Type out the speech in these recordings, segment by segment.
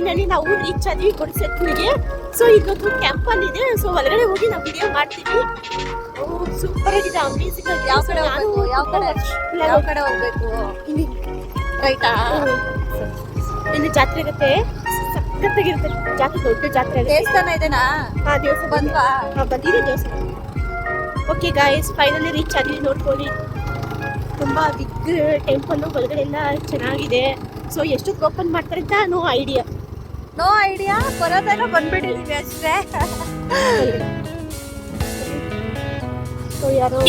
Finally ನಾವು reach ಆದ್ವಿ ಗುಡಿಸೆಟ್ಲಿಗೆ. So ಇದೊಂದು ಟೆಂಪಲ್ ಇದೆ. ಸೊ ಒಳಗಡೆ ಹೋಗಿ ನಾವು ವಿಡಿಯೋ ಮಾಡ್ತೀವಿ. ಸೂಪರ್ ಆಗಿದೆ, ಅಮೇಜಿಂಗ್ ಆಗಿದೆ. ಯಾವ ಕಡೆ ಹೋಗ್ಬೇಕು, ಯಾವ ಕಡೆ ಹೋಗ್ಬೇಕು ರೈಟಾ? ಇಲ್ಲಿ ಜಾತ್ರೆ ಆಗುತ್ತೆ, ಸಖತ್ತಾಗಿರುತ್ತೆ ಜಾತ್ರೆ, ದೊಡ್ಡ ಜಾತ್ರೆ ಆಗುತ್ತೆ. ದೇವಸ್ಥಾನ ಇದೆನಾ? ಹಾ, ದೇವಸ್ಥಾನ ಬಂದ್ವಾ? ಬಂದಿದೆ ದೇವಸ್ಥಾನ. ಓಕೆ ಗಾಯ್ಸ್, ಫೈನಲಿ ರೀಚ್ ಆದ್ವಿ. ನೋಡ್ಕೊಳ್ಳಿ, ತುಂಬಾ ಬಿಗ್ ಟೆಂಪಲ್, ಒಳಗಡೆ ಎಲ್ಲ ಚೆನ್ನಾಗಿದೆ. ಸೊ ಎಷ್ಟೊತ್ತು ಓಪನ್ ಮಾಡ್ತಾರೆ ಅಂತ ನೋ ಐಡಿಯಾ. ಬರೋದೇನೋ ಬಂದ್ಬಿಟ್ಟಿದೀವಿ ಅಷ್ಟೇ. ಸೊ ಯಾರೋ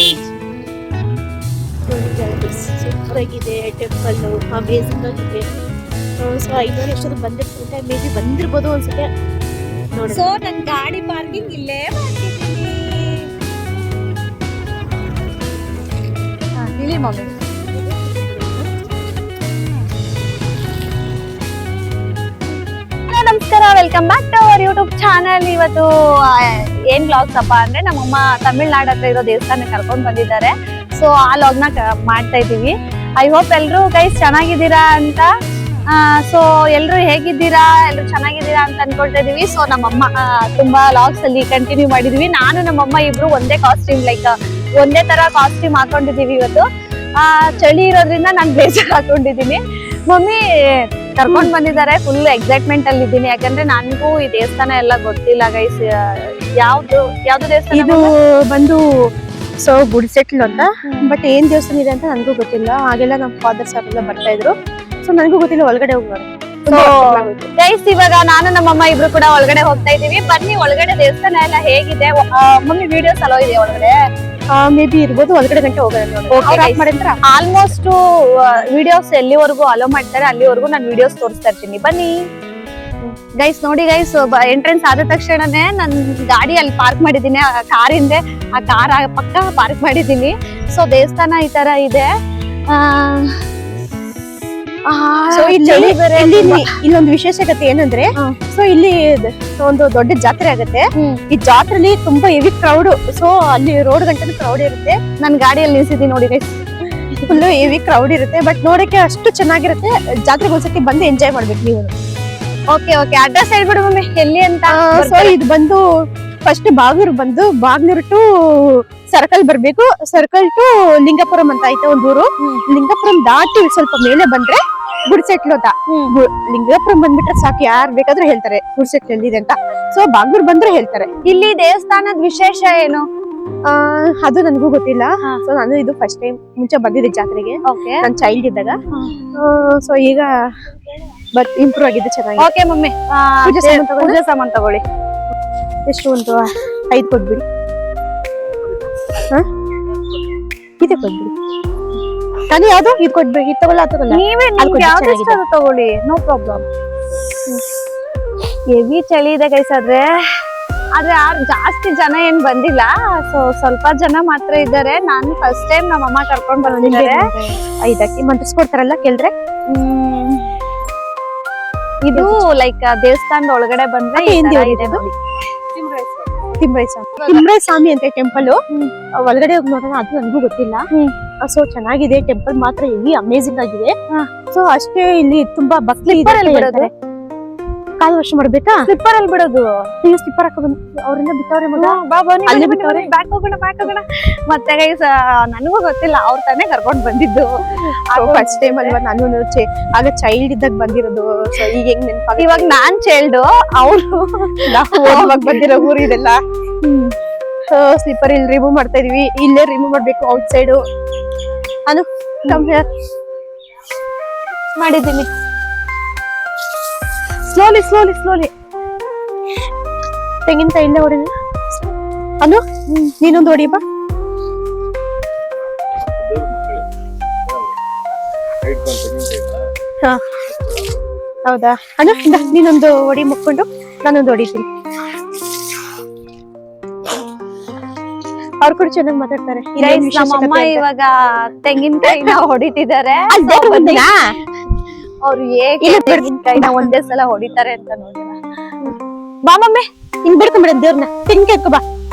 ಸೂಪರ್ ಆಗಿದೆ ಟೆಂಪಲ್, ಅಮೇಜಿಂಗ್ ಆಗಿದೆ. ಸೊ ಐನೂರು ಎಷ್ಟೊತ್ತು ಬಂದಿರ್ತಾರೆ, ಮೇ ಬಿ ಬಂದಿರ್ಬೋದು ಅನ್ಸುತ್ತೆ ನೋಡಿ. ಸೊ ನನ್ ಗಾಡಿ ಪಾರ್ಕಿಂಗ್ ಇಲ್ಲೇ ಮಾಡ್ತಿದ್ದೀನಿ. ಇಲ್ಲಿ ಮಮ್ಮಿ ನಮಸ್ಕಾರ, welcome back to our YouTube channel. ಇವತ್ತು ಏನ್ ಬ್ಲಾಗ್ಸ್ ಅಪ್ಪ ಅಂದ್ರೆ ನಮ್ಮಮ್ಮ ತಮಿಳ್ನಾಡು ಹತ್ರ ಇರೋ ದೇವಸ್ಥಾನ ಕರ್ಕೊಂಡ್ ಬಂದಿದ್ದಾರೆ. ಸೊ ಆ ಲಾಗ್ನ ಮಾಡ್ತಾ ಇದೀವಿ. ಐ ಹೋಪ್ ಎಲ್ರು ಗೈಸ್ ಚೆನ್ನಾಗಿದ್ದೀರಾ ಅಂತ. ಸೊ ಎಲ್ರು ಹೇಗಿದ್ದೀರಾ, ಎಲ್ರು ಚೆನ್ನಾಗಿದ್ದೀರಾ ಅಂತ ಅನ್ಕೊಳ್ತಾ ಇದೀವಿ. ಸೊ ನಮ್ಮಮ್ಮ ತುಂಬಾ ಲಾಗ್ಸ್ ಅಲ್ಲಿ ಕಂಟಿನ್ಯೂ ಮಾಡಿದೀವಿ. ನಾನು ನಮ್ಮಮ್ಮ ಇಬ್ರು ಒಂದೇ ಕಾಸ್ಟ್ಯೂಮ್, ಲೈಕ್ ಒಂದೇ ತರ ಕಾಸ್ಟ್ಯೂಮ್ ಹಾಕೊಂಡಿದೀವಿ. ಇವತ್ತು ಚಳಿ ಇರೋದ್ರಿಂದ ನಾನು ಬ್ಲೇಸರ್ ಹಾಕೊಂಡಿದೀನಿ. ಮಮ್ಮಿ ಕರ್ಕೊಂಡ್ ಬಂದಿದ್ದಾರೆ. ಫುಲ್ ಎಕ್ಸೈಟ್ಮೆಂಟ್ ಅಲ್ಲಿ ಇದ್ದೀನಿ, ಯಾಕಂದ್ರೆ ನನಗೂ ಈ ದೇವಸ್ಥಾನ ಎಲ್ಲ ಗೊತ್ತಿಲ್ಲ ಗೈಸ್. ಯಾವ್ದು ದೇವಸ್ಥಾನ ಇದು ಬಂದು ಸೊ ಗುಡಿಸೆಟ್ಲು ಅಂತ, ಬಟ್ ಏನ್ ದೇವಸ್ಥಾನ ಇದೆ ಅಂತ ನನಗೂ ಗೊತ್ತಿಲ್ಲ. ಹಾಗೆಲ್ಲ ನಮ್ಮ ಫಾದರ್ ಸಾರ್ ಎಲ್ಲ ಬರ್ತಾ ಇದ್ರು. ಸೊ ನನಗೂ ಗೊತ್ತಿಲ್ಲ, ಒಳಗಡೆ ಹೋಗೋಣ. ಸೊ ಗೈಸ್ ಇವಾಗ ನಾನು ನಮ್ಮಮ್ಮ ಇಬ್ರು ಕೂಡ ಒಳಗಡೆ ಹೋಗ್ತಾ ಇದೀವಿ. ಬನ್ನಿ ಒಳಗಡೆ ದೇವಸ್ಥಾನ ಎಲ್ಲ ಹೇಗಿದೆ. ಮಮ್ಮಿ ವಿಡಿಯೋಸ್ ಅಲೋ ಇದೆ ಒಳಗಡೆ? ಮೇ ಬಿ ಇರ್ಬೋದು, ಒಳಗಡೆ ಗಂಟೆ ಹೋಗೋಣ. ಆಲ್ಮೋಸ್ಟ್ ವಿಡಿಯೋಸ್ ಎಲ್ಲಿವರೆಗೂ ಅಲೋ ಮಾಡ್ತಾರೆ ಅಲ್ಲಿವರೆಗೂ ನಾನು ವಿಡಿಯೋಸ್ ತೋರಿಸ್ತಾ ಇರ್ತೀನಿ. ಬನ್ನಿ ಗೈಸ್. ನೋಡಿ ಗೈಸ್, ಎಂಟ್ರೆನ್ಸ್ ಆದ ತಕ್ಷಣನೇ ನನ್ ಗಾಡಿ ಅಲ್ಲಿ ಪಾರ್ಕ್ ಮಾಡಿದ್ದೀನಿ. ಕಾರ್ ಹಿಂದೆ ಆ ಕಾರ್ ಪಕ್ಕ ಪಾರ್ಕ್ ಮಾಡಿದ್ದೀನಿ. ಸೊ ದೇವಸ್ಥಾನ ಈ ತರ ಇದೆ. ಇಲ್ಲೊಂದು ವಿಶೇಷತೆ ಏನಂದ್ರೆ, ಸೊ ಇಲ್ಲಿ ಒಂದು ದೊಡ್ಡ ಜಾತ್ರೆ ಆಗುತ್ತೆ. ಈ ಜಾತ್ರೆಲಿ ತುಂಬಾ ಹೆವಿ ಕ್ರೌಡ್. ಸೊ ಅಲ್ಲಿ ರೋಡ್ ಗಂಟೆ ಕ್ರೌಡ್ ಇರುತ್ತೆ. ನನ್ ಗಾಡಿಯಲ್ಲಿ ನಿಲ್ಸಿದ್ದೀನಿ ನೋಡಿ ಗೈಸ್, ಫುಲ್ ಹೆವಿ ಕ್ರೌಡ್ ಇರುತ್ತೆ. ಬಟ್ ನೋಡಕ್ಕೆ ಅಷ್ಟು ಚೆನ್ನಾಗಿರುತ್ತೆ. ಜಾತ್ರೆಗೆ ಒಂದ್ಸತಿ ಬಂದು ಎಂಜಾಯ್ ಮಾಡ್ಬೇಕು ನೀವು. ಓಕೆ ಅಡ್ರೆಸ್ ಹೇಳ್ಬಿಡು ಮಮ್ಮಿ, ಎಲ್ಲಿ ಅಂತ. ಸೊ ಇದು ಬಂದು ಫಸ್ಟ್ ಬಾಗ್ನೂರು ಟು ಸರ್ಕಲ್ ಬರ್ಬೇಕು. ಸರ್ಕಲ್ ಟು ಲಿಂಗಪುರಂ ಅಂತ ಐತೆ ಒಂದು ಊರು. ಲಿಂಗಪುರಂ ದಾಟಿ ಸ್ವಲ್ಪ ಮೇಲೆ ಬಂದ್ರೆ ಗುಡಿಸೆಟ್ಲು ಅಂತ. ಲಿಂಗಪುರಂ ಬಂದ್ಬಿಟ್ರೆ ಸಾಕು, ಯಾರು ಬೇಕಾದ್ರೂ ಹೇಳ್ತಾರೆ ಗುಡಿಸೆಟ್ಲು ಎಲ್ಲಿದೆ ಅಂತ. ಸೊ ಬಾಗ್ನೂರ್ ಬಂದ್ರೆ ಹೇಳ್ತಾರೆ. ಇಲ್ಲಿ ದೇವಸ್ಥಾನದ ವಿಶೇಷ ಏನು ಅದು ನನಗೂ ಗೊತ್ತಿಲ್ಲ. ಸೊ ನಾನು ಇದು ಫಸ್ಟ್ ಟೈಮ್, ಮುಂಚೆ ಬಂದಿದ್ದೆ ಜಾತ್ರೆಗೆ ನನ್ ಚೈಲ್ಡ್ ಇದ್ದಾಗ. ಸೊ ಈಗ ಇಂಪ್ರೂವ್ ಆಗಿದೆ, ಚೆನ್ನಾಗಿ. ಓಕೆ ಮಮ್ಮಿ, ಪೂಜೆ ಸಾಮಾನ್ ತಗೊಳ್ಳಿ. ಎಷ್ಟು ಒಂದು 5 ಕೊಟ್ಬಿಡಿ. ಇದೆ ಕೊಟ್ಬಿಡಿ. ನಾನು ಯಾವ್ದು ಇದು ಕೊಟ್ಬಿಡಿ. ಇದು ತಗೊಳ್ಳ ತಗೊಳ್ಳಿ, ನೋ ಪ್ರಾಬ್ಲಮ್. ಹೆವಿ ಚಳಿ ಇದೆ ಗೈಸ್. ಆದ್ರೆ ಜಾಸ್ತಿ ಜನ ಏನ್ ಬಂದಿಲ್ಲ. ಸೊ ಸ್ವಲ್ಪ ಜನ ಮಾತ್ರ ಇದ್ದಾರೆ. ನಾನು ಫಸ್ಟ್ ಟೈಮ್ ನಮ್ಮ ಅಮ್ಮ ಕರ್ಕೊಂಡ್ ಬಂದಿದ್ದಾರೆ. 5 ಅಕ್ಕಿ ಮಂತ್ರಿಸ್ಕೊಡ್ತಾರಲ್ಲ ಕೇಳಿದ್ರೆ. ಇದು ಲೈಕ್ ದೇವಸ್ಥಾನದ ಒಳಗಡೆ ಬಂದ್ರೆ ಇದೆ ನೋಡಿ, ತಿಮ್ರೈ ಸ್ವಾಮಿ ಅಂತ ಟೆಂಪಲ್. ಒಳಗಡೆ ಹೋಗಿ ನೋಡೋಣ, ಅದು ನನಗೂ ಗೊತ್ತಿಲ್ಲ. ಸೊ ಚೆನ್ನಾಗಿದೆ ಟೆಂಪಲ್, ಮಾತ್ರ ಹೆವಿ ಅಮೇಜಿಂಗ್ ಆಗಿದೆ. ಸೊ ಅಷ್ಟೇ, ಇಲ್ಲಿ ತುಂಬಾ ಭಕ್ತಿ ಇದೆ. ಕಾಲು ವರ್ಷ ಮಾಡ್ಬೇಕಾ? ಸ್ಲಿಪ್ಪರ್ ಅಲ್ಲಿ ಬಿಡೋದು. ನೀವು ಸ್ಲಿಪ್ಪರ್ ಹಾಕ ಅವ್ರಿಂದ ಬಿಟ್ಟವ್ರೆ ಮಗ. ಬ್ಯಾಕ್ ಹೋಗೋಣ. ಮತ್ತೆ ಗೈಸ್ ನನಗೂ ಗೊತ್ತಿಲ್ಲ, ಅವ್ರ ತಾನೇ ಕರ್ಕೊಂಡ್ ಬಂದಿದ್ದು. ಫಸ್ಟ್ ಟೈಮ್ ಅಲ್ವಾ ನಾನು ಆಗ ಚೈಲ್ಡ್ ಇದ್ದಾಗ ಬಂದಿರೋದು. ಸೊ ಈಗ ಹೆಂಗ್ ನೆನಪಾಗ, ಇವಾಗ ನಾನ್ ಚೈಲ್ಡ್, ಅವ್ರು ಬಂದಿರೋ ಊರು ಇದೆಲ್ಲ. ಸೊ ಸ್ಲಿಪ್ಪರ್ ಇಲ್ಲಿ ರಿಮೂವ್ ಮಾಡ್ತಾ ಇದೀವಿ. ಇಲ್ಲೇ ರಿಮೂವ್ ಮಾಡ್ಬೇಕು out side. Anu come here ಮಾಡಿದ್ದೀನಿ. ಸ್ಲೋಲಿ ತೆಂಗಿನಕಾಯಿ ಇಲ್ಲೇ ಹೊಡಿ. ಅನು ನೀನೊಂದು ಹೊಡಿ ಬಾ. ಹೌದಾ ಅನು, ನೀನೊಂದು ಹೊಡಿ ಮುಕ್ಕೊಂಡು ನಾನೊಂದು ಹೊಡಿತೀನಿ. ಅವ್ರು ಕೂಡ ಚೆನ್ನಾಗಿ ಮಾತಾಡ್ತಾರೆ. ನಮ್ಮಮ್ಮ ಇವಾಗ ತೆಂಗಿನಕಾಯಿನ ಹೊಡಿತಿದ್ದಾರೆ. ಅವ್ರು ಹೇಗೆ ತೆಂಗಿನಕಾಯಿನ ಒಂದೇ ಸಲ ಹೊಡಿತಾರೆ ಅಂತ ನೋಡೋಣ. ಬಾ ಮಮ್ಮಿ, ಹಿಂಗ್ ಬಿಡ್ಕೊಂಡ್ಬಿಡ ದೇವ್ರನ್ನ. ತೆಂಗಿನಕಾಯಿ ಎತ್ಕೊ ಬಾ.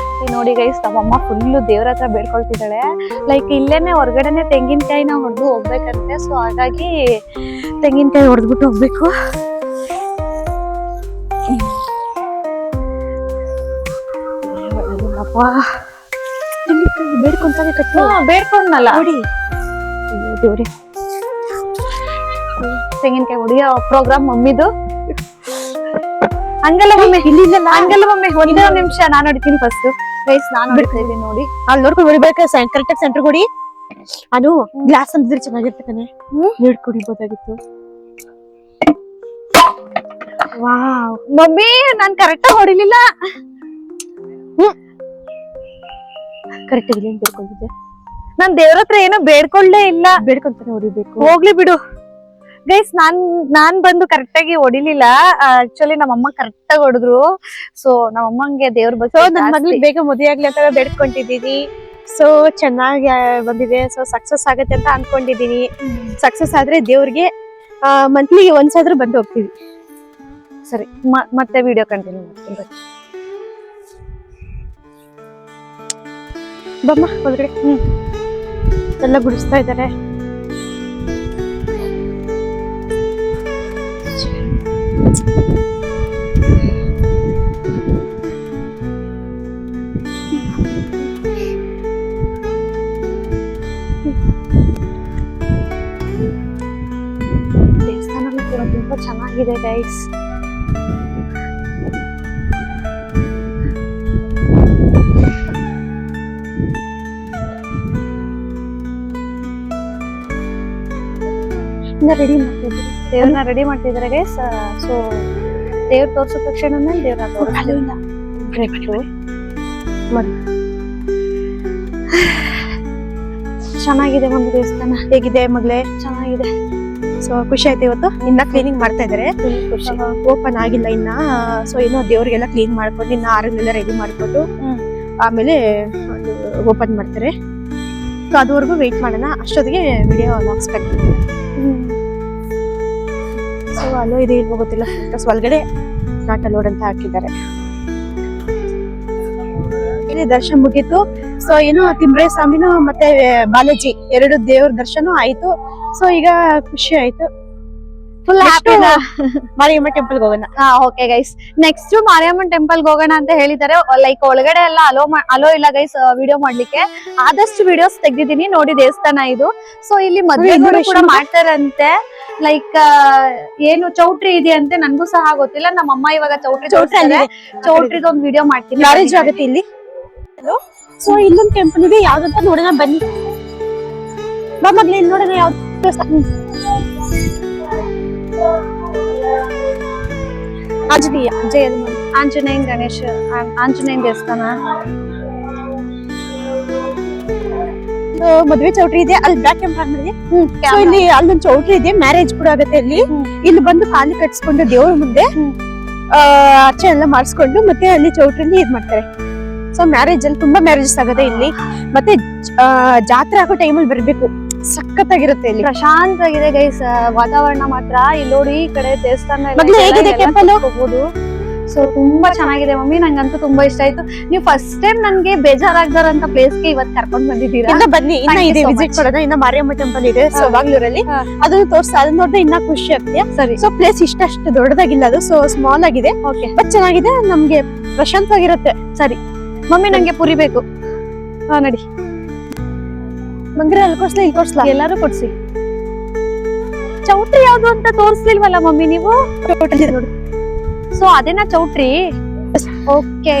ನೋಡಿ ಗೈಸ್, ನಮ್ಮಮ್ಮ ಫುಲ್ಲು ದೇವ್ರ ಹತ್ರ ಬೇಡ್ಕೊಳ್ತಿದ್ದಾಳೆ. ಲೈಕ್ ಇಲ್ಲೇನೆ ಹೊರಗಡೆನೆ ತೆಂಗಿನಕಾಯಿನ ಹೊಡೆದು ಹೋಗ್ಬೇಕಂತೆ. ಸೊ ಹಾಗಾಗಿ ತೆಂಗಿನಕಾಯಿ ಹೊಡೆದ್ಬಿಟ್ಟು ಹೋಗ್ಬೇಕು. ವಾ ಬೇಡ್ಕೊಂತಾನೆ ಕಟ್ಟು ಬೇಡ್ಕೊಂಡ್ನಲ್ಲ ನೋಡಿ ದೇವ್ರಿ ತೆಂಗಿನಕಾಯಿ ಹೊಡಿಯೋ ಪ್ರೋಗ್ರಾಮ್ ಮಮ್ಮಿದು. ಹಂಗಲ್ಲ ಮಮ್ಮಿ, ಹಂಗಲ್ಲ ಮಮ್ಮಿ, ಒಂದೇ ಒಂದ್ ನಿಮಿಷ ನಾನು ಹೊಡಿತೀನಿ ಫಸ್ಟ್. ಗೈಸ್ ನಾನು ಹೊಡಿತಾ ಇದ್ದೀನಿ ನೋಡಿ. ಅಲ್ಲಿ ನೋಡ್ಕೊಂಡು ಹೊಡಿಬೇಕು, ಕರೆಕ್ಟ್ ಆಗಿ ಸೆಂಟರ್ ಕೊಡಿ. ಅದು ಗ್ಲಾಸ್ ಅಂದಿದ್ರೆ ಚೆನ್ನಾಗಿರುತ್ತೆ ಕಣೆ, ನೀಡ್ ಕುಡಿಬೋದಾಗಿತ್ತು. ವಾವ್ ಮಮ್ಮಿ ನಾನ್ ಕರೆಕ್ಟ್ ಆಗಿ ಹೊಡಿಲಿಲ್ಲ. ಕರೆಕ್ಟ್ ಆಗಿ ಏನ್ ಬೇಡ್ಕೊಂಡಿದ್ದೆ? ನಾನ್ ದೇವ್ರ ಹತ್ರ ಏನೋ ಬೇಡ್ಕೊಳ್ಳೇ ಇಲ್ಲ. ಬೇಡ್ಕೊಂತಾನೆ ಹೊಡಿಬೇಕು. ಹೋಗ್ಲಿ ಬಿಡು ಗೈಸ್, ನಾನ್ ಬಂದು ಕರೆಕ್ಟ್ ಆಗಿ ಹೊಡಿಲಿಲ್ಲ. ಆಕ್ಚುಲಿ ನಮ್ಮಮ್ಮ ಕರೆಕ್ಟ್ ಆಗಿ ಹೊಡೆದ್ರು. ಸೊ ನಮ್ಮಮ್ಮಂಗೆ ದೇವ್ರ ಬಗ್ಗೆ ನನ್ ಮಗ್ಳಿಗೆ ಬೇಗ ಮದುವೆ ಆಗ್ಲಿ ಅಂತ ಬೇಡ್ಕೊಂಡಿದ್ದೀನಿ. ಸೊ ಚೆನ್ನಾಗಿ ಬಂದಿದೆ. ಸೊ ಸಕ್ಸಸ್ ಆಗತ್ತೆ ಅಂತ ಅನ್ಕೊಂಡಿದೀನಿ. ಸಕ್ಸಸ್ ಆದ್ರೆ ದೇವ್ರಿಗೆ ಮಂತ್ಲಿಗೆ ಒಂದ್ಸಾದ್ರೂ ಬಂದು ಹೋಗ್ತೀವಿ. ಸರಿ, ಮತ್ತೆ ವಿಡಿಯೋ ಕಂಟಿನ್ಯೂ ಮಾಡ್ತೀನಿ. ಬಮ್ಮ ಹೊರಗಡೆ. ಎಲ್ಲ ಗುಡಿಸ್ತಾ ಇದ್ದಾರೆ. ದೇವಸ್ಥಾನ ತುಂಬಾ ಚೆನ್ನಾಗಿದೆ ಗೈಸ್. ರೆಡಿ ಮಾಡ್ತಿದ್ರು, ದೇವ್ರನ್ನ ರೆಡಿ ಮಾಡ್ತಿದ್ದಾರೆ ಗೈಸ್. ಸೊ ದೇವ್ರ ತೋರ್ಸೋ ತಕ್ಷಣನೇ ದೇವ್ರನ್ನ ತೋರಿಸ್ತಿಲ್ಲ. ಚೆನ್ನಾಗಿದೆ ಒಂದು ದೇವಸ್ಥಾನ. ಹೇಗಿದೆ ಮಗಳೇ? ಚೆನ್ನಾಗಿದೆ. ಸೊ ಖುಷಿ ಆಯ್ತು. ಇವತ್ತು ಇನ್ನ ಕ್ಲೀನಿಂಗ್ ಮಾಡ್ತಾ ಇದಾರೆ, ಓಪನ್ ಆಗಿಲ್ಲ ಇನ್ನ. ಸೊ ಏನೋ ದೇವ್ರಿಗೆಲ್ಲ ಕ್ಲೀನ್ ಮಾಡ್ಕೊಂಡು ಇನ್ನ ಆರನ್ನೆಲ್ಲ ರೆಡಿ ಮಾಡ್ಕೊಂಡು ಆಮೇಲೆ ಓಪನ್ ಮಾಡ್ತಾರೆ. ಸೊ ಅದುವರೆಗೂ ವೆಯ್ಟ್ ಮಾಡೋಣ. ಅಷ್ಟೊತ್ತಿಗೆ ವಿಡಿಯೋ ಲಾಕ್ಸ್ ಕಟ್ತೀನಿ. ಸೊ ಅಲ್ಲೋ ಇದೆ ಇಲ್ವೋ ಗೊತ್ತಿಲ್ಲ. ಫೋಟೋಸ್ ಒಳಗಡೆ ನಾಟ ಲೋಡ್ ಅಂತ ಹಾಕಿದ್ದಾರೆ. ದರ್ಶನ ಮುಗೀತು. ಸೊ ಏನು ತಿಮ್ರೆ ಸ್ವಾಮಿನು ಮತ್ತೆ ಬಾಲಾಜಿ ಎರಡು ದೇವ್ರ ದರ್ಶನ ಆಯ್ತು. ಸೊ ಈಗ ಖುಷಿ ಆಯ್ತು, ಫುಲ್ ಹ್ಯಾಪಿ. ಮಾರಿಯಮ್ಮ ಟೆಂಪಲ್ಗೆ ಹೋಗೋಣ. ಓಕೆ ಗೈಸ್, ನೆಕ್ಸ್ಟ್ ಮಾರಿಯಮ್ಮನ್ ಟೆಂಪಲ್ಗೆ ಹೋಗೋಣ ಅಂತ ಹೇಳಿದ್ದಾರೆ. ಲೈಕ್ ಒಳಗಡೆ ಎಲ್ಲ ಅಲೋ ಇಲ್ಲ ಗೈಸ್ ವಿಡಿಯೋ ಮಾಡ್ಲಿಕ್ಕೆ. ಆದಷ್ಟು ವಿಡಿಯೋಸ್ ತೆಗ್ದಿದ್ದೀನಿ ನೋಡಿ. ದೇವಸ್ಥಾನ ಇದು. ಸೊ ಇಲ್ಲಿ ಮದ್ವೆ ಕೂಡ ಮಾಡ್ತಾರಂತೆ. ಲೈಕ್ ಏನು ಚೌಟ್ರಿ ಇದೆ ಅಂತೆ, ನನ್ಗೂ ಸಹ ಗೊತ್ತಿಲ್ಲ. ನಮ್ಮ ಅಮ್ಮ ಇವಾಗ ಚೌಟ್ರಿದ ಒಂದು ವಿಡಿಯೋ ಮಾಡ್ತೀನಿ. ಮ್ಯಾರೇಜ್ ಆಗುತ್ತೆ ಇಲ್ಲಿ. ಸೊ ಇಲ್ಲೊಂದು ಟೆಂಪಲ್ ಇದೆ, ಯಾವ್ದಂತ ನೋಡೋಣ ಬನ್ನಿ. ಬಾ ಮಗ್ಲಿ, ಇಲ್ಲಿ ನೋಡೋಣ ಯಾವ್ದು. ಆಂಜನೇಯ ಜಯ ಆಂಜನೇಯನ್ ಗಣೇಶ ಆಂಜನೇಯನ್ ದೇವಸ್ಥಾನ. ಮದ್ವೆ ಚೌಟ್ರಿ ಇದೆ ಅಲ್ಲಿ, ಬ್ಲಾಕ್ ಕ್ಯಾಮ್ರಾ ಮಾಡಿದೆ. ಸೊ ಇಲ್ಲಿ ಅಲ್ಲೊಂದು ಚೌಟ್ರಿ ಇದೆ, ಮ್ಯಾರೇಜ್ ಕೂಡ ಆಗುತ್ತೆ ಇಲ್ಲಿ. ಇಲ್ಲಿ ಬಂದು ಕಾಲಿ ಕಟ್ಸ್ಕೊಂಡು ದೇವ್ರ ಮುಂದೆ ಅರ್ಚನೆ ಎಲ್ಲ ಮಾಡಿಸ್ಕೊಂಡು ಮತ್ತೆ ಅಲ್ಲಿ ಚೌಟ್ರಿಲಿ ಇದ್ ಮಾಡ್ತಾರೆ. ಸೊ ಮ್ಯಾರೇಜ್ ಅಲ್ಲಿ ತುಂಬಾ ಮ್ಯಾರೇಜಸ್ ಆಗುತ್ತೆ ಇಲ್ಲಿ. ಮತ್ತೆ ಜಾತ್ರೆ ಆಗೋ ಟೈಮಲ್ಲಿ ಬರ್ಬೇಕು, ಸಖತ್ತಾಗಿರುತ್ತೆ ಇಲ್ಲಿ. ಪ್ರಶಾಂತವಾಗಿದೆ ಗೈಸ್ ವಾತಾವರಣ ಮಾತ್ರ. ಇಲ್ಲಿ ನೋಡಿ ಈ ಕಡೆ ದೇವಸ್ಥಾನ ಹೋಗ್ಬೋದು. ಸೊ ತುಂಬಾ ಚೆನ್ನಾಗಿದೆ ಮಮ್ಮಿ, ನಂಗಂತೂ ತುಂಬಾ ಇಷ್ಟ ಆಯ್ತು. ನೀವು ಫಸ್ಟ್ ಟೈಮ್ ನನ್ಗೆ ಬೇಜಾರಾಗ್ದಾರಂತ ಪ್ಲೇಸ್ಗೆ ಇವತ್ತು ಕರ್ಕೊಂಡ್ ಬಂದಿದ್ದೀರಾ. ಬನ್ನಿ, ಇನ್ನ ಇದೆ ವಿಸಿಟ್ ಮಾಡೋಣ. ಇನ್ನ ಮಾರಿಯಮ್ಮ ಟೆಂಪಲ್ ಇದೆ ಸೊ ಬಾಗ್ಲೂರಲ್ಲಿ, ಅದನ್ನ ತೋರಿಸ್ತಾ ಅದನ್ನ ನೋಡಿದ್ರೆ ಇನ್ನ ಖುಷಿ ಆಗ್ತೀಯ. ಸರಿ. ಸೊ ಪ್ಲೇಸ್ ಇಷ್ಟಷ್ಟು ದೊಡ್ಡದಾಗಿಲ್ಲ ಅದು, ಸೊ ಸ್ಮಾಲ್ ಆಗಿದೆ. ಓಕೆ, ಬಟ್ ಚೆನ್ನಾಗಿದೆ, ನಮ್ಗೆ ಪ್ರಶಾಂತವಾಗಿರುತ್ತೆ. ಸರಿ ಮಮ್ಮಿ, ನಂಗೆ ಪುರಿ ಬೇಕು. ನಡಿ ಮಂಗ್ರೆ ಅಲ್ಲಿ ಕೊಡ್ಸ್ಲಾ ಇಲ್ಲಿ ಕೊಡ್ಸ್ಲಾ? ಎಲ್ಲಾರು ಕೊಡ್ಸಿ. ಚೌಟ್ರಿ ಯಾವ್ದು ಅಂತ ತೋರಿಸ್ಲಿಲ್ವಲ್ಲ ಮಮ್ಮಿ ನೀವು? ನೋಡಿ. ಸೊ ಅದೇನಾ ಚೌಟ್ರಿ? ಓಕೆ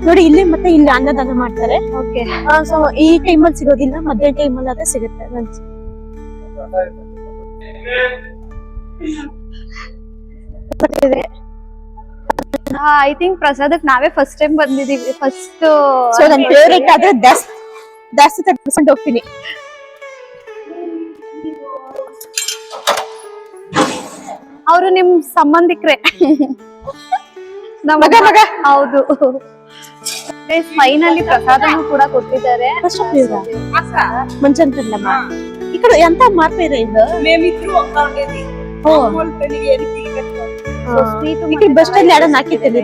ನೋಡಿ ಇಲ್ಲಿ ಮತ್ತೆ ಇಲ್ಲಿ ಅನ್ನದಾನ ಮಾಡ್ತಾರೆ. ಓಕೆ. ಸೊ ಈ ಟೈಮಲ್ಲಿ ಸಿಗೋದಿಲ್ಲ, ಮಧ್ಯಾಹ್ನ ಟೈಮಲ್ಲಿ ಅದೇ ಸಿಗುತ್ತೆ. ಐ ಥಿಂಕ್ ಪ್ರಸಾದಕ್ ನಾವೇ ಫಸ್ಟ್ ಟೈಮ್ ಬಂದಿದೀವಿ. ಫಸ್ಟ್ ಸೊ ನನ್ನ ಫೇವರೇಟ್ ಆದ್ರೆ ಜಾಸ್ತಿ ತಟ್ಕೊಂಡು ಹೋಗ್ತೀನಿ. ಅವರು ನಿಮ್ ಸಂಬಂಧಿಕರೇ. ಮಗ ಹೌದು. ಫೈನಲಿ ಪ್ರಸಾದನೂ ಕೂಡ ಕೊಟ್ಟಿದ್ದಾರೆ. ಮಂಚಂತಲ್ಲಮ್ಮ ಈ ಕಡೆ ಎಂತ ಮಾಡ್ತಾ ಇದೆ ಇದು? ಬಸ್ ಸ್ಟಾಂಡ್ ಯಾರೋ ಹಾಕಿತ್ತಿದೆ.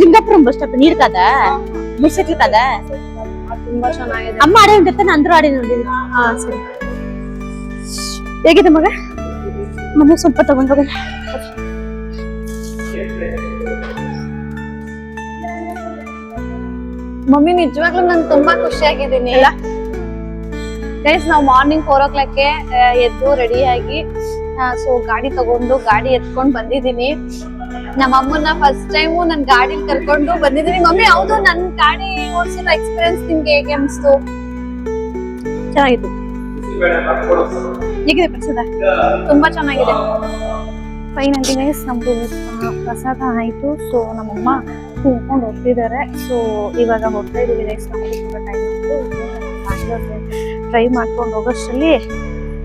ಲಿಂಗಾಪುರಂ ಬಸ್ ಸ್ಟಾಪ್ ನೀರ್ ಕದ ಮುರ್ಸಕ್ಲಿ ಕದ ತುಂಬಾ ಚೆನ್ನಾಗಿದೆ. ಅಮ್ಮ ಆಡೇ ಜೊತೆ ಅಂದ್ರೂ ಆಡಿ ನೋಡಿದ್ವಿ. ಹಾ ಸರಿ. ಹೇಗಿದೆ ಮಗ? ಮನೆ ಸ್ವಲ್ಪ ತಗೊಂಡ್ ಹೋಗೋಣ. ಮಮ್ಮಿ ನಿಜವಾಗ್ಲೂ ನಾನು ತುಂಬಾ ಖುಷಿಯಾಗಿದ್ದೀನಿ. ಗೈಸ್ ನಾವು ಮಾರ್ನಿಂಗ್ 4 o'clock ಎದ್ದು ರೆಡಿಯಾಗಿ ಸೊ ಗಾಡಿ ತಗೊಂಡು ಗಾಡಿ ಎತ್ಕೊಂಡ್ ಬಂದಿದ್ದೀನಿ. ನಮ್ಮ ಅಮ್ಮನ ಫಸ್ಟ್ ಟೈಮು ನನ್ ಗಾಡಿಲಿ ಕರ್ಕೊಂಡು ಬಂದಿದ್ದೀನಿ. ಮಮ್ಮಿ ಹೌದು, ನನ್ ಗಾಡಿ ಓಡಿಸಿರೋ ಎಕ್ಸ್ಪೀರಿಯನ್ಸ್ ನಿಮ್ಗೆ ಹೇಗೆ ಅನ್ಸ್ತು? ಚೆನ್ನಾಗಿತ್ತು. ಹೇಗಿದೆ ಪ್ರಸಾದ? ತುಂಬಾ ಚೆನ್ನಾಗಿದೆ. ಫೈನಲಿ ಗೈಸ್ ನಮ್ದು ಪ್ರಸಾದ ಆಯ್ತು. ಸೊ ನಮ್ಮಮ್ಮ ತಿನ್ಕೊಂಡು ಹೋಗ್ತಿದ್ದಾರೆ. ಸೊ ಇವಾಗ ಹೋಗ್ತಾ ಇದೀವಿ ಗೈಸ್. ನಮಗೆ ಕೂಡ ಟೈಮ್ ಆಯ್ತು. ಟ್ರೈ ಮಾಡ್ಕೊಂಡು ಹೋಗೋಷ್ಟರಲ್ಲಿ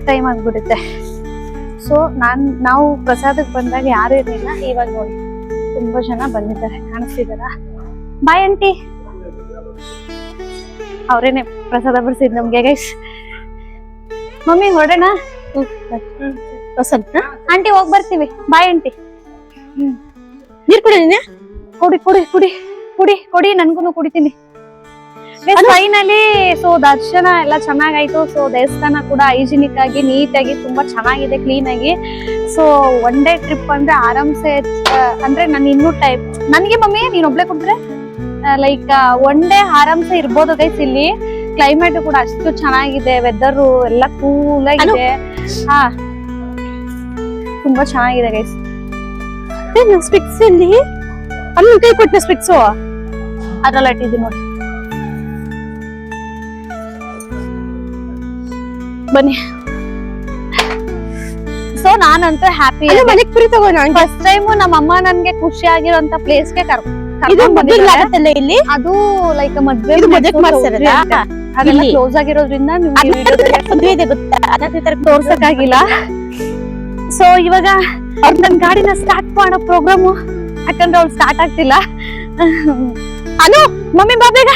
ಟೈಮ್ ಆಗ್ಬಿಡುತ್ತೆ. ಸೊ ನಾವು ಪ್ರಸಾದಕ್ಕೆ ಬಂದಾಗ ಯಾರು ಇರಲಿಲ್ಲ. ಇವಾಗ ನೋಡಿ ತುಂಬಾ ಜನ ಬಂದಿದ್ದಾರೆ, ಕಾಣಿಸ್ತಿದಾರ. Bye aunty. ಅವರೇನೆ ಪ್ರಸಾದ ಬಿಡಿಸಿದ್ ನಮ್ಗೆ ಗೈಸ್. ಮಮ್ಮಿ ಹೊರಡೋಣ? ಆಂಟಿ ಹೋಗ್ ಬರ್ತೀವಿ. Bye aunty. ನೀರ್ ಕುಡಿದೀನಿ. ಕುಡಿ ಕುಡಿ ಕುಡಿ ಕುಡಿ ಕುಡಿ, ನನ್ಗೂ ಕುಡಿತೀನಿ. ಫೈನಲಿ ಸೊ ದರ್ಶನ ಎಲ್ಲ ಚೆನ್ನಾಗಾಯ್ತು. ಸೊ ದೇವಸ್ಥಾನ ಕೂಡ ಹೈಜಿನಿಕ್ ಆಗಿ ನೀಟಾಗಿ ತುಂಬಾ ಚೆನ್ನಾಗಿದೆ, ಕ್ಲೀನ್ ಆಗಿ. ಸೊ ಒನ್ ಡೇ ಟ್ರಿಪ್ ಅಂದ್ರೆ ಆರಾಮ್ಸೆ, ಅಂದ್ರೆ ನಾನು ಇನ್ನೂ ಟೈಮ್ ನನ್ಗೆ ಮಮ್ಮಿ ನೀನ್ ಒಬ್ಳೆ ಕುಡಿದ್ರೆ ಲೈಕ್ ಒನ್ ಡೇ ಆರಾಮ್ಸೆ ಇರ್ಬೋದು ಗೈಸ್. ಇಲ್ಲಿ ಕ್ಲೈಮೇಟ್ ಕೂಡ ಅಷ್ಟು ಚೆನ್ನಾಗಿದೆ, ವೆದರ್ ಎಲ್ಲ ಕೂಲ್ ಆಗಿದೆ. ಹಾ ತುಂಬಾ ಚೆನ್ನಾಗಿದೆ ಗೈಸ್. ಸ್ಪಿಕ್ಸ್ ಅಲ್ಲಿ ಅಲ್ಲಿ ಕೈ ಕೊಟ್ಟ ಸ್ಪಿಕ್ಸ್ ಅದ್ರಲ್ಲಿ ಇಟ್ಟಿದ್ದೀನಿ ನೋಡಿ. ಬನ್ನಿ. ಸೊ ನಾನಂತೂ ಹ್ಯಾಪಿ. ಮನೆಗ್ ಪುರಿ ತಗೋಣ. ಫಸ್ಟ್ ಟೈಮ್ ನಮ್ಮ ಅಮ್ಮ ನನ್ಗೆ ಖುಷಿ ಆಗಿರೋಂತ ಪ್ಲೇಸ್ ಗೆ ಇಲ್ಲಿ ಅದು ಲೈಕ್ ಮದ್ವೆ ಅದೆಲ್ಲ ಕ್ಲೋಸ್ ಆಗಿರೋದ್ರಿಂದ ತೋರ್ಸಕ್ಕಾಗಿಲ್ಲ. ಸೊ ಇವಾಗ ನನ್ ಗಾಡಿನ ಸ್ಟಾರ್ಟ್ ಮಾಡೋ ಪ್ರೋಗ್ರಾಮು, ಯಾಕಂದ್ರೆ ಅವ್ಳು ಸ್ಟಾರ್ಟ್ ಆಗ್ತಿಲ್ಲ. ಅನು ಮಮ್ಮಿ ಬಾ ಬೇಗ.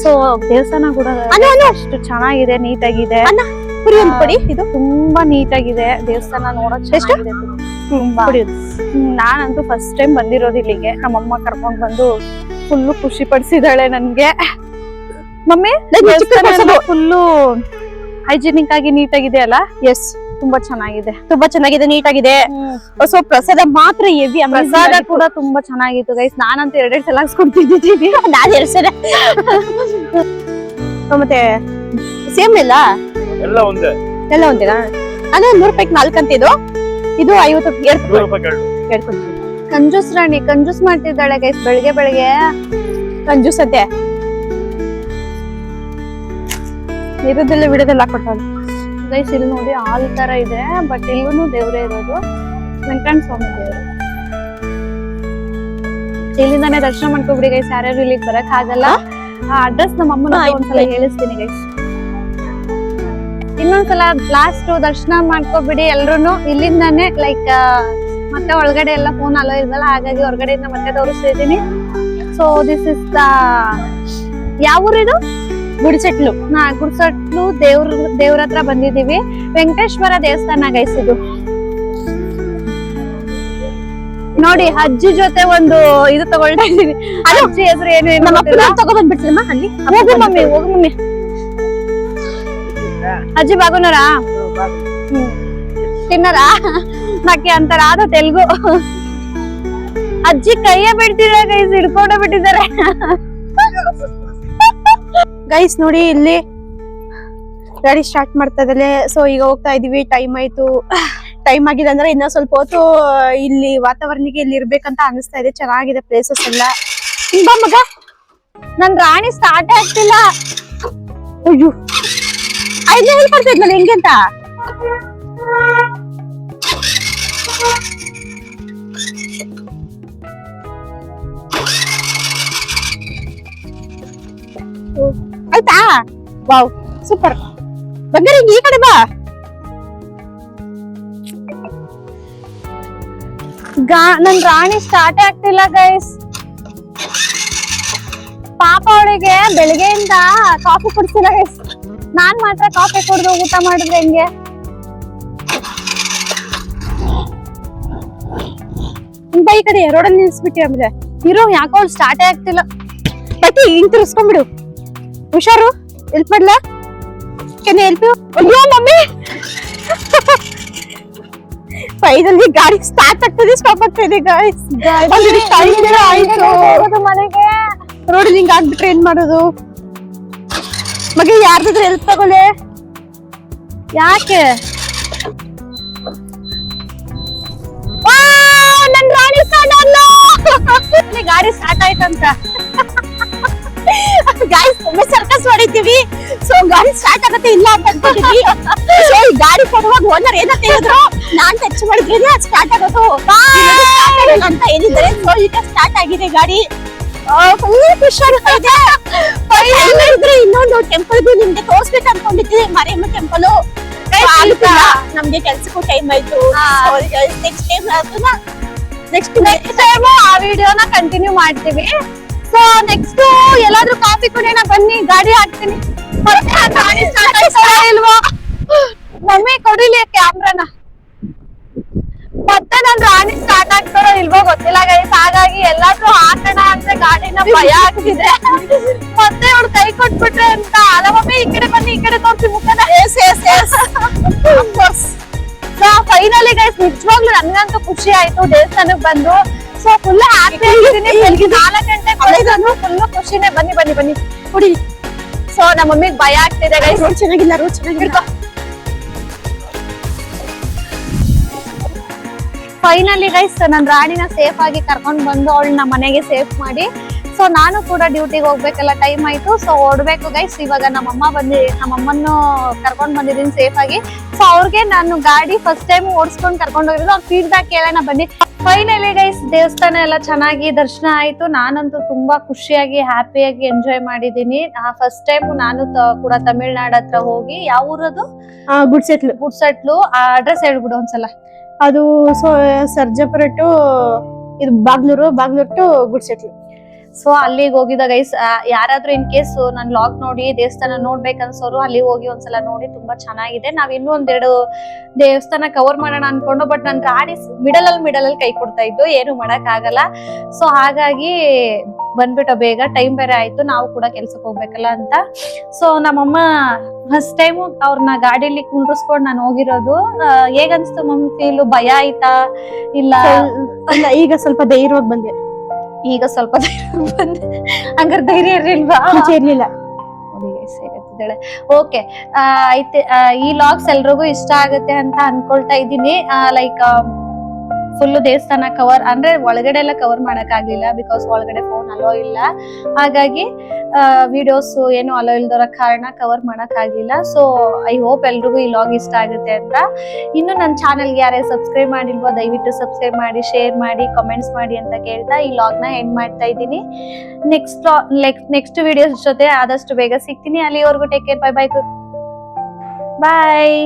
ಸೊ ದೇವಸ್ಥಾನ ಕೂಡ ಅಷ್ಟು ಚೆನ್ನಾಗಿದೆ, ನೀಟಾಗಿದೆ. ಇದು ತುಂಬಾ ನೀಟಾಗಿದೆ ದೇವಸ್ಥಾನ, ನೋಡಕ್ ಚೆನ್ನಾಗಿದೆ ತುಂಬಾ. ನಾನಂತೂ ಫಸ್ಟ್ ಟೈಮ್ ಬಂದಿರೋದು ಇಲ್ಲಿಗೆ. ನಮ್ಮಮ್ಮ ಕರ್ಕೊಂಡ್ ಬಂದು ಫುಲ್ಲು ಖುಷಿ ಪಡಿಸಿದಾಳೆ ನನ್ಗೆ. ಮಮ್ಮಿ ಫುಲ್ಲು ಹೈಜಿನಿಕ್ ಆಗಿ ನೀಟಾಗಿದೆ ಅಲ್ಲ? ಎಸ್, ತುಂಬಾ ಚೆನ್ನಾಗಿದೆ, ತುಂಬಾ ಚೆನ್ನಾಗಿದೆ, ನೀಟಾಗಿದೆ. ಸೊ ಪ್ರಸಾದ ಮಾತ್ರ ಹೆವಿ. ಪ್ರಸಾದ ಕೂಡ ತುಂಬಾ ಚೆನ್ನಾಗಿತ್ತು ಗೈಸ್. ನಾನಂತೂ 2 ಸಲ ಹಾಕ್ಸ್ಕೊಡ್ತಿದ್ದೀನಿ. ನಾನು 2 ಸಲ. ಮತ್ತೆ ಸೇಮ್ ಎಲ್ಲ ಎಲ್ಲ ಒಂದೇನಾ? ಅಲ್ಲ 100 ರೂಪಾಯಿಗೆ 4 ಅಂತ. ಇದು 50 ರೂಪಾಯಿ. ಕಂಜೂಸ್ ರಾಣಿ ಕಂಜೂಸ್ ಮಾಡ್ತಿದ್ದಾಳೆ ಗೈಸ್. ಬೆಳಗ್ಗೆ ಕಂಜೂಸ್ ಅಂತೆ. ಇರೋದೆಲ್ಲ ವಿಡಿಯೋದೆಲ್ಲ ಹಾಕೊಟ್ಟಾಳೆ ಗೈಸ್. ಇಲ್ಲಿ ನೋಡಿ ಹಾಲ್ ತರ ಇದೆ, ಬಟ್ ಇಲ್ಲೂ ದೇವ್ರೇ ಇರೋದು, ವೆಂಕಟ ಸ್ವಾಮಿ ದೇವ್ರು. ಇಲ್ಲಿಂದಾನೆ ದರ್ಶನ ಮಾಡ್ಕೊಬಿಡಿ ಗೈಸ್. ಯಾರ್ಯಾರು ಇಲ್ಲಿಗೆ ಬರಕ್ ಆಗಲ್ಲ, ಆ ಅಡ್ರೆಸ್ ನಮ್ಮ ಅಮ್ಮನ ಒಂದ್ಸಲ ಹೇಳಿಸ್ತೀನಿ ಗೈಸ್. ಇನ್ನೊಂದ್ಸಲ ಲಾಸ್ಟ್ ದರ್ಶನ ಮಾಡ್ಕೊಬಿಡಿ ಎಲ್ರು. ಇಲ್ಲಿಂದಾನೆ ಲೈಕ್ ಮತ್ತೆ ಒಳಗಡೆ ಎಲ್ಲ ಫೋನ್ ಅಲೋ ಇಲ್ವಲ್ಲ, ಹಾಗಾಗಿ ಹೊರಗಡೆಯಿಂದ ಮತ್ತೆ ತೋರಿಸ್ತಿದ್ದೀನಿ. ಸೊ ದಿಸ್ ಇಸ್ ದ ಯಾವ ಊರು ಇದು? ಗುಡಿಸೆಟ್ಲು. ಗುಡಿಸೆಟ್ಲು ದೇವ್ರ ಹತ್ರ ಬಂದಿದೀವಿ. ವೆಂಕಟೇಶ್ವರ ದೇವಸ್ಥಾನ ಗೈಸ್ ಇದು. ನೋಡಿ ಅಜ್ಜಿ ಜೊತೆ ಒಂದು ಇದು ತಗೊಳ್ತಾ ಇದೀವಿ. ಅಜ್ಜಿ ಹೆಸರು ಏನು ತಗೊಬಂದ್ಬಿಡ್ತೀನಮ್ಮ ಅಲ್ಲಿ. ಹೋಗು ಮಮ್ಮಿ, ಹೋಗು ಮಮ್ಮಿ. ಅಜ್ಜಿ ಬಾಗುನಾರಾ ತಿನ್ನರಾ ನಾಕಿ ಅಂತಾರ ಅದು ತೆಲುಗು. ಅಜ್ಜಿ ಕೈಯ ಬಿಡ್ತಿದ್ದಾರೆ ಗೈಸ್, ಹಿಡ್ಕೊಂಡ ಬಿಟ್ಟಿದ್ದಾರೆ ಗೈಸ್. ನೋಡಿ ಇಲ್ಲಿ ಗಾಡಿ ಸ್ಟಾರ್ಟ್ ಮಾಡ್ತಾ ಇದ್ದಾಳೆ. ಸೊ ಈಗ ಹೋಗ್ತಾ ಇದೀವಿ. ಟೈಮ್ ಆಯ್ತು. ಟೈಮ್ ಆಗಿದೆ ಅಂದ್ರೆ ಇನ್ನ ಸ್ವಲ್ಪ ಹೊತ್ತು ಇಲ್ಲಿ ವಾತಾವರಣಕ್ಕೆ ಇಲ್ಲಿ ಇರ್ಬೇಕಂತ ಅನಿಸ್ತಾ ಇದೆ. ಚೆನ್ನಾಗಿದೆ ಪ್ಲೇಸಸ್ ಎಲ್ಲ. ಬಾ ಮಗ. ನನ್ ರಾಣಿ ಸ್ಟಾರ್ಟ್ ಆಗ್ತಿಲ್ಲ. ಅಯ್ಯೋ ಐದನೇ ಹೇಳ್ಕೊಡ್ತಾ ಇದ್ನಲ್ಲ ಹೆಂಗೆ ಅಂತ. ಆಯ್ತಾ? Wow super. ಬಂಗಾರ ಈ ಕಡೆ ಬಾ. ನನ್ ರಾಣಿ ಸ್ಟಾರ್ಟ್ ಆಗ್ತಿಲ್ಲ ಗೈಸ್. ಪಾಪ ಅವಳಿಗೆ ಬೆಳಗ್ಗೆಯಿಂದ ಕಾಫಿ ಕುಡ್ಸಿಲ್ಲ ಗೈಸ್. ನಾನ್ ಮಾತ್ರ ಕಾಫಿ ಕುಡ್ದು ಊಟ ಮಾಡಿದ್ರೆ ಹೆಂಗೆ? ಬೈ ಈ ಕಡೆ ರೋಡಲ್ಲಿ ನಿಲ್ಸ್ಬಿಟ್ಟಿ. ಆಮೇಲೆ ಇರೋ ಯಾಕೋ ಅವಳು ಸ್ಟಾರ್ಟೇ ಆಗ್ತಿಲ್ಲ. ಬಟ್ಟಿ ಹಿಂಗ್ ತಿರ್ಸ್ಕೊಂಡ್ಬಿಡು. ಹುಷಾರು. ಹೆಲ್ಪ್ ಮಾಡ್ಲಾ? ಕೆನೆ ಹೆಲ್ಪ್. ಅಯ್ಯೋ ಮಮ್ಮಿ ಫೈನಲಿ ಗಾಡಿ ಸ್ಟಾರ್ಟ್ ಆಗ್ತದೆ ಸ್ಟಾಪ್ ಆಗ್ತದೆ ಗಾಯ್ಸ್ ಆಯ್ತು ಮನೆಗೆ ರೋಡ್ ಹಿಂಗ್ ಆಗ್ಬಿಟ್ರೆ ಏನ್ ಮಾಡೋದು ಮಗ ಯಾರ್ದಾದ್ರೆ ಹೆಲ್ಪ್ ತಗೊಳ್ಳೆ ಯಾಕೆ ನನ್ ಗಾಡಿ ಸ್ಟಾರ್ಟ್ ಅಲ್ಲ ಗಾಡಿ ಸ್ಟಾರ್ಟ್ ಆಯ್ತಂತ ಗಾಯ್ಸ್ ಒಮ್ಮೆ ಸರ್ಕಸ್ ಮಾಡಿದ್ದೀವಿ ಸೊ ಗಾಡಿ ಸ್ಟಾರ್ಟ್ ಆಗತ್ತೆ ಇಲ್ಲ ಅಂತ ಅನ್ಕೊಂಡಿದ್ವಿ ಸೊ ಈ ಗಾಡಿ ಕೊಡುವಾಗ ಓನರ್ ಏನಂತ ಹೇಳಿದ್ರು ನಾನ್ ಟಚ್ ಮಾಡಿದ್ರೆ ಅದು ಸ್ಟಾರ್ಟ್ ಆಗೋದು start ಆಗಿಲ್ಲ ಅಂತ ಹೇಳಿದ್ದಾರೆ ಸೊ ಈಗ ಸ್ಟಾರ್ಟ್ ಆಗಿದೆ ಗಾಡಿ ಫುಲ್ ಖುಷಿ ಆಗ್ತಾ ಇದೆ ಇದ್ರೆ ಇನ್ನೊಂದು ಟೆಂಪಲ್ ನಿಮ್ಗೆ ತೋರ್ಸ್ಬೇಕು ಅನ್ಕೊಂಡಿದ್ದೀವಿ ಮಾರಿಯಮ್ಮ ಟೆಂಪಲ್ ನಮ್ಗೆ ಕೆಲ್ಸಕ್ಕೂ ಟೈಮ್ ಆಯ್ತು ನೆಕ್ಸ್ಟ್ ಟೈಮ್ ನೆಕ್ಸ್ಟ್ ಟೈಮ್ ಆ ವಿಡಿಯೋನ ಕಂಟಿನ್ಯೂ ಮಾಡ್ತೀವಿ ಸೊ ನೆಕ್ಸ್ಟ್ ಎಲ್ಲಾದ್ರೂ ಕಾಫಿ ಕುಡಿಯೋಣ ಬನ್ನಿ ಗಾಡಿ ಹಾಕ್ತೀನಿ ಗಾಡಿ ಸ್ಟಾರ್ಟ್ ಆಯ್ತಾ ಇಲ್ವಾ ಮಮ್ಮಿ ಕೊಡಿಲಿ ಕ್ಯಾಮ್ರಾನ ಮತ್ತೆ ನನ್ ರಾಣಿ ಸ್ಟಾರ್ಟ್ ಆಗ್ತಾರೋ ಇಲ್ವೋ ಗೊತ್ತಿಲ್ಲ ಗೈಸ್ ಹಾಗಾಗಿ ಎಲ್ಲಾದ್ರೂ ಹಾಕೋಣ ಅಂದ್ರೆ ಗಾಡಿನ ಭಯ ಆಗ್ತಿದೆ ಮತ್ತೆ ಅವ್ಳು ಕೈ ಕೊಟ್ಬಿಟ್ರೆ ಅಂತ ಅಲ್ಲ ಮಮ್ಮಿ ಈ ಕಡೆ ಬನ್ನಿ ಈ ಕಡೆ ತೋರಿಸಿ ಮುಖನ ಸೊ ಫೈನಲಿ ಗೈಸ್ ನಿಜವಾಗ್ಲೂ ನನ್ಗಂತೂ ಖುಷಿ ಆಯ್ತು ದೇವಸ್ಥಾನಕ್ ಬಂದು ಸೊ ಫುಲ್ ಹ್ಯಾಪಿ ಆಗಿದ್ದೀನಿ 4 ಗಂಟೆ ಫುಲ್ ಖುಷಿನೇ ಬನ್ನಿ ಬನ್ನಿ ಬನ್ನಿ ಕುಡಿ ಸೊ ನಮ್ಮ ಮಮ್ಮಿಗ್ ಭಯ ಆಗ್ತಿದೆ ಗೈಸ್ ರೋಡ್ ಚೆನ್ನಾಗಿಲ್ಲ ರೋಡ್ ಚೆನ್ನಾಗಿಲ್ಲ ಫೈನಲಿ ಗೈಸ್ ನನ್ ರಾಣಿನ ಸೇಫ್ ಆಗಿ ಕರ್ಕೊಂಡ್ ಬಂದು ಅವಳನ್ನ ಮನೆಗೆ ಸೇಫ್ ಮಾಡಿ ಸೊ ನಾನು ಕೂಡ ಡ್ಯೂಟಿಗೆ ಹೋಗ್ಬೇಕಲ್ಲ ಟೈಮ್ ಆಯ್ತು ಸೊ ಓಡ್ಬೇಕು ಗೈಸ್ ಇವಾಗ ನಮ್ಮಮ್ಮನ್ನು ಕರ್ಕೊಂಡ್ ಬಂದಿದ್ದೀನಿ ಸೇಫ್ ಆಗಿ ಸೊ ಅವ್ರಿಗೆ ನಾನು ಗಾಡಿ ಫಸ್ಟ್ ಟೈಮ್ ಓಡಿಸ್ಕೊಂಡ್ ಕರ್ಕೊಂಡ್ ಹೋಗಿರೋದು ಅವ್ರ ಫೀಡ್ಬ್ಯಾಕ್ ಕೇಳೋಣ ಬನ್ನಿ ಫೈನಲಿ ಗೈಸ್ ದೇವಸ್ಥಾನ ಎಲ್ಲ ಚೆನ್ನಾಗಿ ದರ್ಶನ ಆಯ್ತು ನಾನಂತೂ ತುಂಬಾ ಖುಷಿಯಾಗಿ ಹ್ಯಾಪಿಯಾಗಿ ಎಂಜಾಯ್ ಮಾಡಿದೀನಿ ಫಸ್ಟ್ ಟೈಮ್ ನಾನು ಕೂಡ ತಮಿಳ್ನಾಡು ಹತ್ರ ಹೋಗಿ ಯಾವ ಊರದು ಗುಡ್ಸೆಟ್ಲು ಅಡ್ರೆಸ್ ಹೇಳ್ಬಿಡು ಒಂದ್ಸಲ ಅದು ಸರ್ಜಾಪುರ ಟು ಇದು ಬಾಗ್ಲೂರು ಟು ಗುಡ್ಸೆಟ್ಲು ಸೊ ಅಲ್ಲಿಗೆ ಹೋಗಿದ ಗೈಸ್ ಯಾರಾದ್ರೂ ಇನ್ ಕೇಸ್ ನನ್ ಲಾಗ್ ನೋಡಿ ದೇವಸ್ಥಾನ ನೋಡ್ಬೇಕನ್ಸೋರು ಅಲ್ಲಿಗೆ ಹೋಗಿ ಒಂದ್ಸಲ ನೋಡಿ ತುಂಬಾ ಚೆನ್ನಾಗಿದೆ ನಾವ್ ಇನ್ನೂ ಒಂದೆರಡು ದೇವಸ್ಥಾನ ಕವರ್ ಮಾಡೋಣ ಅನ್ಕೊಂಡು ಬಟ್ ನನ್ ಗಾಡಿ ಮಿಡಲ್ ಅಲ್ಲಿ ಕೈ ಕೊಡ್ತಾ ಇದ್ದು ಏನು ಮಾಡಕ್ ಆಗಲ್ಲ ಸೊ ಹಾಗಾಗಿ ಬಂದ್ಬಿಟ್ಟು ಬೇಗ ಟೈಮ್ ಬೇರೆ ಆಯ್ತು ನಾವು ಕೂಡ ಕೆಲ್ಸಕ್ಕೆ ಹೋಗ್ಬೇಕಲ್ಲ ಅಂತ ಸೊ ನಮ್ಮಮ್ಮ ಫಸ್ಟ್ ಟೈಮ್ ಅವ್ರನ್ನ ಗಾಡಿಯಲ್ಲಿ ಕುಂಡ್ರಿಸ್ಕೊಂಡ್ ನಾನು ಹೋಗಿರೋದು ಹೇಗನ್ಸ್ತು ಮಮ್ಮಿ ಫೀಲು ಭಯ ಆಯ್ತಾ ಇಲ್ಲ ಈಗ ಸ್ವಲ್ಪ ಧೈರ್ಯವಾಗಿ ಬಂದೆ ಈಗ ಸ್ವಲ್ಪ ಬಂದೆ ಹಂಗಾರೆ ಧೈರ್ಯ ಇರ್ಲಿಲ್ವಾ ಇರ್ಲಿಲ್ಲ ಓಕೆ ಐತೆ ಈ ಲಾಗ್ಸ್ ಎಲ್ರಿಗೂ ಇಷ್ಟ ಆಗುತ್ತೆ ಅಂತ ಅನ್ಕೊಳ್ತಾ ಇದ್ದೀನಿ ಲೈಕ್ ಫುಲ್ ದೇವಸ್ಥಾನ ಕವರ್ ಅಂದ್ರೆ ಒಳಗಡೆ ಎಲ್ಲ ಕವರ್ ಮಾಡಕ್ ಆಗ್ಲಿಲ್ಲ ಬಿಕಾಸ್ ಒಳಗಡೆ ಫೋನ್ ಅಲೋ ಇಲ್ಲ ಹಾಗಾಗಿ ವಿಡಿಯೋಸ್ ಏನು ಅಲೋ ಇಲ್ದರ ಕಾರಣ ಕವರ್ ಮಾಡಕ್ ಆಗ್ಲಿಲ್ಲ ಸೊ ಐ ಹೋಪ್ ಎಲ್ರಿಗೂ ಈ ಲಾಗ್ ಇಷ್ಟ ಆಗುತ್ತೆ ಅಂತ ಇನ್ನು ನನ್ನ ಚಾನೆಲ್ಗೆ ಯಾರೇ ಸಬ್ಸ್ಕ್ರೈಬ್ ಮಾಡಿಲ್ವೋ ದಯವಿಟ್ಟು ಸಬ್ಸ್ಕ್ರೈಬ್ ಮಾಡಿ ಶೇರ್ ಮಾಡಿ ಕಮೆಂಟ್ಸ್ ಮಾಡಿ ಅಂತ ಕೇಳ್ತಾ ಈ ಲಾಗ್ ನ ಎಂಡ್ ಮಾಡ್ತಾ ಇದ್ದೀನಿ ನೆಕ್ಸ್ಟ್ ವಿಡಿಯೋಸ್ ಜೊತೆ ಆದಷ್ಟು ಬೇಗ ಸಿಗ್ತೀನಿ ಅಲ್ಲಿವರೆಗೂ ಟೇಕ್ ಕೇರ್ ಬೈ ಬೈ ಬಾಯ್